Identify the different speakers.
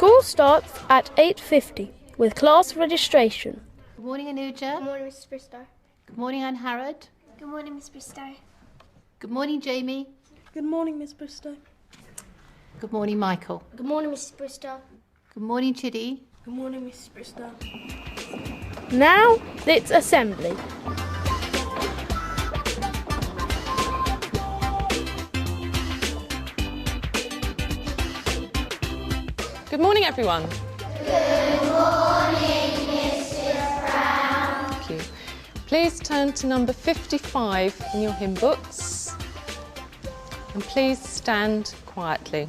Speaker 1: School starts at 8:50 with class registration.
Speaker 2: Good morning, Anuja.
Speaker 3: Good morning, Mrs. Bristow.
Speaker 2: Good morning, Anne Harrod.
Speaker 3: Good morning, Miss Bristow.
Speaker 2: Good morning, Jamie.
Speaker 1: Good morning, Miss Bristow.
Speaker 2: Good morning, Michael.
Speaker 3: Good morning, Mrs. Bristow.
Speaker 2: Good morning, Chidi.
Speaker 1: Good morning, Mrs. Bristow. Now it's assembly.
Speaker 4: Good morning, everyone.
Speaker 5: Good morning, Mrs. Brown.
Speaker 4: Thank you. Please turn to number 55 in your hymn books. And please stand quietly.